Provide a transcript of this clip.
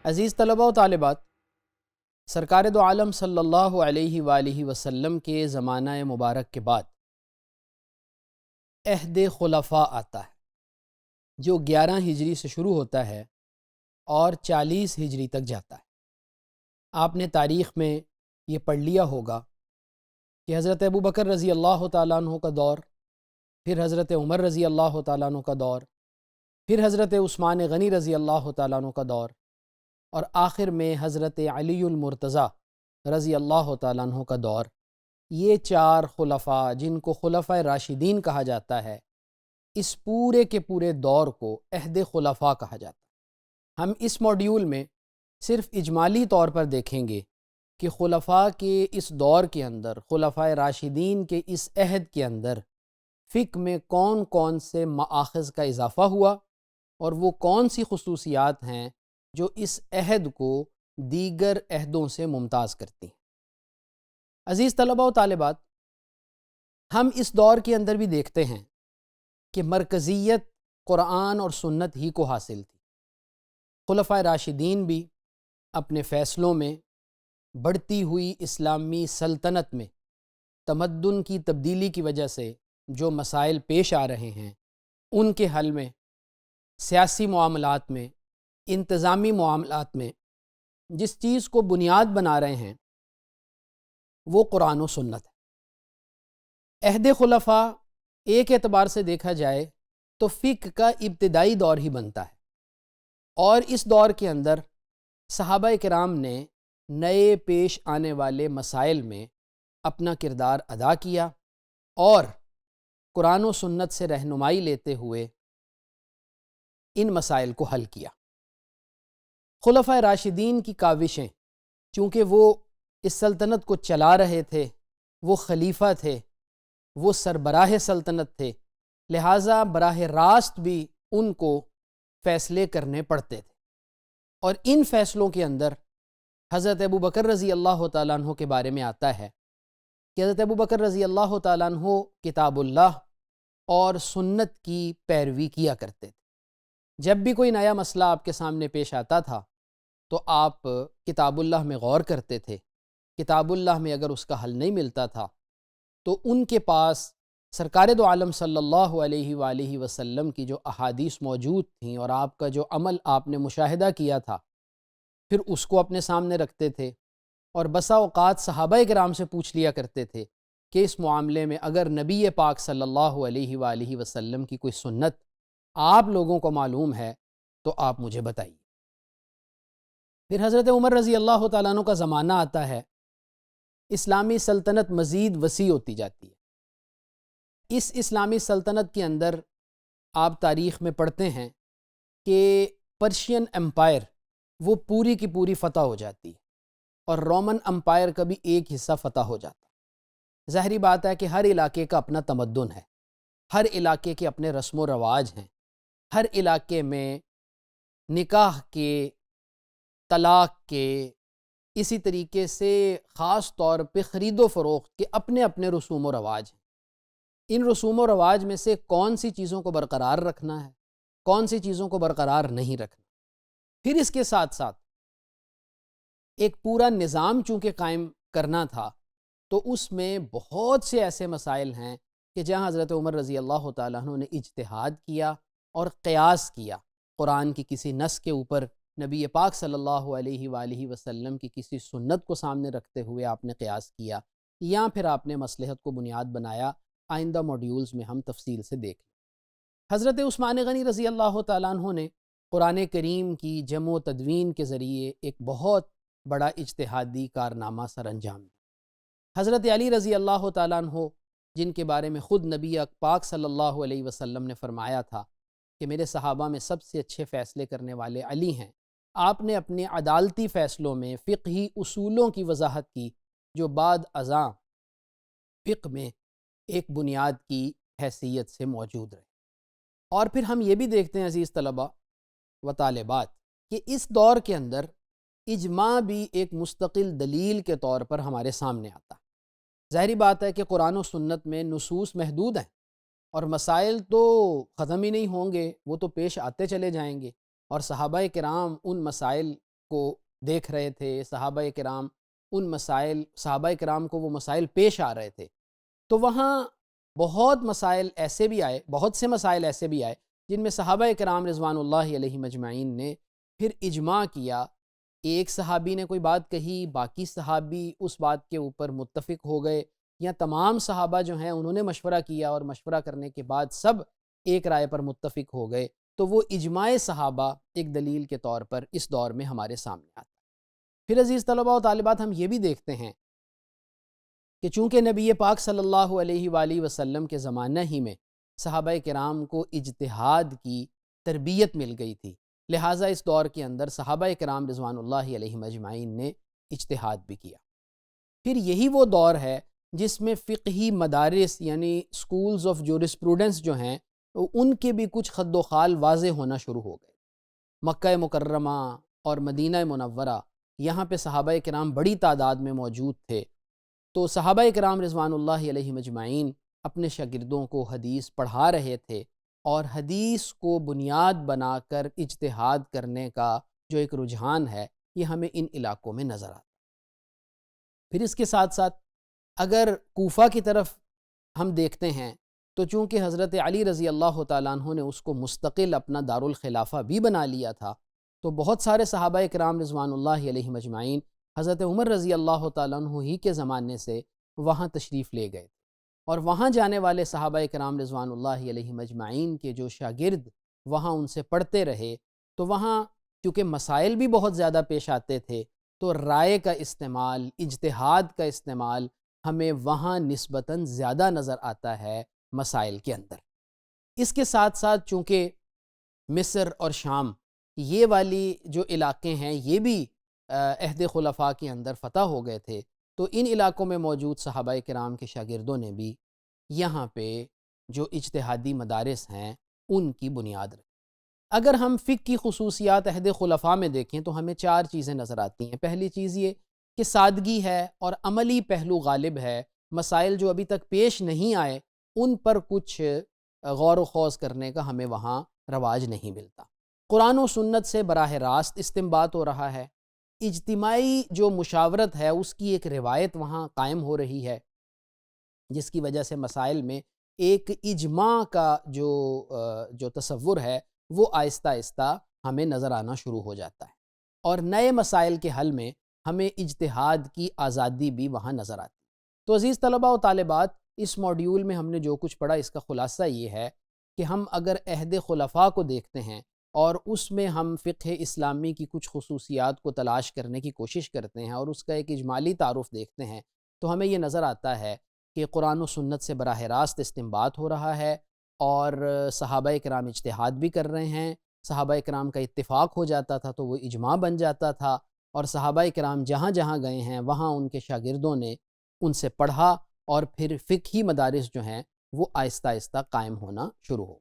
عزیز طلباء و طالبات، سرکار دو عالم صلی اللہ علیہ وآلہ وسلم کے زمانہ مبارک کے بعد عہد خلفاء آتا ہے جو 11 ہجری سے شروع ہوتا ہے اور 40 ہجری تک جاتا ہے۔ آپ نے تاریخ میں یہ پڑھ لیا ہوگا کہ حضرت ابوبکر رضی اللہ تعالیٰ عنہ کا دور، پھر حضرت عمر رضی اللہ تعالیٰ عنہ کا دور، پھر حضرت عثمان غنی رضی اللہ تعالیٰ عنہ کا دور، اور آخر میں حضرت علی المرتضیٰ رضی اللہ تعالیٰ عنہ کا دور۔ یہ 4 خلفاء جن کو خلفاء راشدین کہا جاتا ہے، اس پورے کے پورے دور کو عہد خلفاء کہا جاتا ہے۔ ہم اس موڈیول میں صرف اجمالی طور پر دیکھیں گے کہ خلفاء کے اس دور کے اندر، خلفاء راشدین کے اس عہد کے اندر فقہ میں کون کون سے مآخذ کا اضافہ ہوا اور وہ کون سی خصوصیات ہیں جو اس عہد کو دیگر عہدوں سے ممتاز کرتی ہیں۔ عزیز طلباء و طالبات، ہم اس دور کے اندر بھی دیکھتے ہیں کہ مرکزیت قرآن اور سنت ہی کو حاصل تھی۔ خلفاء راشدین بھی اپنے فیصلوں میں بڑھتی ہوئی اسلامی سلطنت میں تمدن کی تبدیلی کی وجہ سے جو مسائل پیش آ رہے ہیں، ان کے حل میں، سیاسی معاملات میں، انتظامی معاملات میں جس چیز کو بنیاد بنا رہے ہیں وہ قرآن و سنت ہے۔ عہد خلفاء ایک اعتبار سے دیکھا جائے تو فقہ کا ابتدائی دور ہی بنتا ہے، اور اس دور کے اندر صحابہ کرام نے نئے پیش آنے والے مسائل میں اپنا کردار ادا کیا اور قرآن و سنت سے رہنمائی لیتے ہوئے ان مسائل کو حل کیا۔ خلفاء راشدین کی کاوشیں، چونکہ وہ اس سلطنت کو چلا رہے تھے، وہ خلیفہ تھے، وہ سربراہ سلطنت تھے، لہٰذا براہ راست بھی ان کو فیصلے کرنے پڑتے تھے، اور ان فیصلوں کے اندر حضرت ابوبکر رضی اللہ تعالیٰ عنہ کے بارے میں آتا ہے کہ حضرت ابوبکر رضی اللہ تعالیٰ عنہ کتاب اللہ اور سنت کی پیروی کیا کرتے تھے۔ جب بھی کوئی نیا مسئلہ آپ کے سامنے پیش آتا تھا تو آپ کتاب اللہ میں غور کرتے تھے۔ کتاب اللہ میں اگر اس کا حل نہیں ملتا تھا تو ان کے پاس سرکار دو عالم صلی اللہ علیہ وآلہ وسلم کی جو احادیث موجود تھیں اور آپ کا جو عمل آپ نے مشاہدہ کیا تھا، پھر اس کو اپنے سامنے رکھتے تھے، اور بسا اوقات صحابہ کرام سے پوچھ لیا کرتے تھے کہ اس معاملے میں اگر نبی پاک صلی اللہ علیہ وآلہ وسلم کی کوئی سنت آپ لوگوں کو معلوم ہے تو آپ مجھے بتائیے۔ پھر حضرت عمر رضی اللہ تعالیٰ عنہ کا زمانہ آتا ہے، اسلامی سلطنت مزید وسیع ہوتی جاتی ہے۔ اس اسلامی سلطنت کے اندر آپ تاریخ میں پڑھتے ہیں کہ پرشین امپائر وہ پوری کی پوری فتح ہو جاتی ہے، اور رومن امپائر کا بھی ایک حصہ فتح ہو جاتا ہے۔ ظاہری بات ہے کہ ہر علاقے کا اپنا تمدن ہے، ہر علاقے کے اپنے رسم و رواج ہیں، ہر علاقے میں نکاح کے، طلاق کے، اسی طریقے سے خاص طور پہ خرید و فروخت کے اپنے اپنے رسوم و رواج ہیں۔ ان رسوم و رواج میں سے کون سی چیزوں کو برقرار رکھنا ہے، کون سی چیزوں کو برقرار نہیں رکھنا۔ پھر اس کے ساتھ ساتھ ایک پورا نظام چونکہ قائم کرنا تھا، تو اس میں بہت سے ایسے مسائل ہیں کہ جہاں حضرت عمر رضی اللہ تعالیٰ عنہ نے اجتہاد کیا اور قیاس کیا۔ قرآن کی کسی نص کے اوپر نبی پاک صلی اللہ علیہ وآلہ وسلم کی کسی سنت کو سامنے رکھتے ہوئے آپ نے قیاس کیا، یا پھر آپ نے مصلحت کو بنیاد بنایا۔ آئندہ موڈیولز میں ہم تفصیل سے دیکھ لیں۔ حضرت عثمان غنی رضی اللہ تعالیٰ عنہ نے قرآن کریم کی جمع و تدوین کے ذریعے ایک بہت بڑا اجتہادی کارنامہ سر انجام دیا۔ حضرت علی رضی اللہ تعالیٰ عنہ، جن کے بارے میں خود نبی پاک صلی اللہ علیہ وسلم نے فرمایا تھا کہ میرے صحابہ میں سب سے اچھے فیصلے کرنے والے علی ہیں، آپ نے اپنے عدالتی فیصلوں میں فقہی اصولوں کی وضاحت کی جو بعد ازاں فقہ میں ایک بنیاد کی حیثیت سے موجود رہے۔ اور پھر ہم یہ بھی دیکھتے ہیں عزیز طلباء و طالبات کہ اس دور کے اندر اجماع بھی ایک مستقل دلیل کے طور پر ہمارے سامنے آتا ہے۔ ظاہری بات ہے کہ قرآن و سنت میں نصوص محدود ہیں، اور مسائل تو ختم ہی نہیں ہوں گے، وہ تو پیش آتے چلے جائیں گے، اور صحابہ کرام ان مسائل کو دیکھ رہے تھے، صحابہ کرام صحابہ کرام کو وہ مسائل پیش آ رہے تھے، تو وہاں بہت سے مسائل ایسے بھی آئے جن میں صحابہ کرام رضوان اللہ علیہم اجمعین نے پھر اجماع کیا۔ ایک صحابی نے کوئی بات کہی، باقی صحابی اس بات کے اوپر متفق ہو گئے، یا تمام صحابہ جو ہیں انہوں نے مشورہ کیا اور مشورہ کرنے کے بعد سب ایک رائے پر متفق ہو گئے، تو وہ اجماع صحابہ ایک دلیل کے طور پر اس دور میں ہمارے سامنے آتا ہے۔ پھر عزیز طلباء و طالبات، ہم یہ بھی دیکھتے ہیں کہ چونکہ نبی پاک صلی اللہ علیہ وآلہ وسلم کے زمانہ ہی میں صحابہ کرام کو اجتہاد کی تربیت مل گئی تھی، لہٰذا اس دور کے اندر صحابہ کرام رضوان اللہ علیہم اجمعین نے اجتہاد بھی کیا۔ پھر یہی وہ دور ہے جس میں فقہی مدارس یعنی سکولز آف جورسپروڈنس جو ہیں ان کے بھی کچھ خد و خال واضح ہونا شروع ہو گئے۔ مکہ مکرمہ اور مدینہ منورہ، یہاں پہ صحابہ کرام بڑی تعداد میں موجود تھے، تو صحابہ کرام رضوان اللہ علیہم اجمعین اپنے شاگردوں کو حدیث پڑھا رہے تھے، اور حدیث کو بنیاد بنا کر اجتہاد کرنے کا جو ایک رجحان ہے یہ ہمیں ان علاقوں میں نظر آتا ہے۔ پھر اس کے ساتھ ساتھ اگر کوفہ کی طرف ہم دیکھتے ہیں تو چونکہ حضرت علی رضی اللہ تعالیٰ عنہ نے اس کو مستقل اپنا دارالخلافہ بھی بنا لیا تھا، تو بہت سارے صحابہ کرام رضوان اللہ علیہم اجمعین حضرت عمر رضی اللہ تعالیٰ عنہ ہی کے زمانے سے وہاں تشریف لے گئے، اور وہاں جانے والے صحابہ کرام رضوان اللہ علیہم اجمعین کے جو شاگرد وہاں ان سے پڑھتے رہے، تو وہاں کیونکہ مسائل بھی بہت زیادہ پیش آتے تھے، تو رائے کا استعمال، اجتہاد کا استعمال ہمیں وہاں نسبتاً زیادہ نظر آتا ہے مسائل کے اندر۔ اس کے ساتھ ساتھ چونکہ مصر اور شام یہ والی جو علاقے ہیں یہ بھی عہد خلفاء کے اندر فتح ہو گئے تھے، تو ان علاقوں میں موجود صحابہ کرام کے شاگردوں نے بھی یہاں پہ جو اجتہادی مدارس ہیں ان کی بنیاد رکھی۔ اگر ہم فقہ کی خصوصیات عہد خلفاء میں دیکھیں تو ہمیں 4 چیزیں نظر آتی ہیں۔ پہلی چیز یہ کہ سادگی ہے اور عملی پہلو غالب ہے، مسائل جو ابھی تک پیش نہیں آئے ان پر کچھ غور و خوض کرنے کا ہمیں وہاں رواج نہیں ملتا۔ قرآن و سنت سے براہ راست استنباط ہو رہا ہے، اجتماعی جو مشاورت ہے اس کی ایک روایت وہاں قائم ہو رہی ہے، جس کی وجہ سے مسائل میں ایک اجماع کا جو تصور ہے وہ آہستہ آہستہ ہمیں نظر آنا شروع ہو جاتا ہے، اور نئے مسائل کے حل میں ہمیں اجتہاد کی آزادی بھی وہاں نظر آتی ہے۔ تو عزیز طلباء و طالبات، اس موڈیول میں ہم نے جو کچھ پڑھا اس کا خلاصہ یہ ہے کہ ہم اگر عہد خلفاء کو دیکھتے ہیں اور اس میں ہم فقہ اسلامی کی کچھ خصوصیات کو تلاش کرنے کی کوشش کرتے ہیں اور اس کا ایک اجمالی تعارف دیکھتے ہیں، تو ہمیں یہ نظر آتا ہے کہ قرآن و سنت سے براہ راست استنباط ہو رہا ہے، اور صحابہ کرام اجتہاد بھی کر رہے ہیں۔ صحابہ کرام کا اتفاق ہو جاتا تھا تو وہ اجماع بن جاتا تھا، اور صحابہ کرام جہاں جہاں گئے ہیں وہاں ان کے شاگردوں نے ان سے پڑھا، اور پھر فقہی مدارس جو ہیں وہ آہستہ آہستہ قائم ہونا شروع ہو۔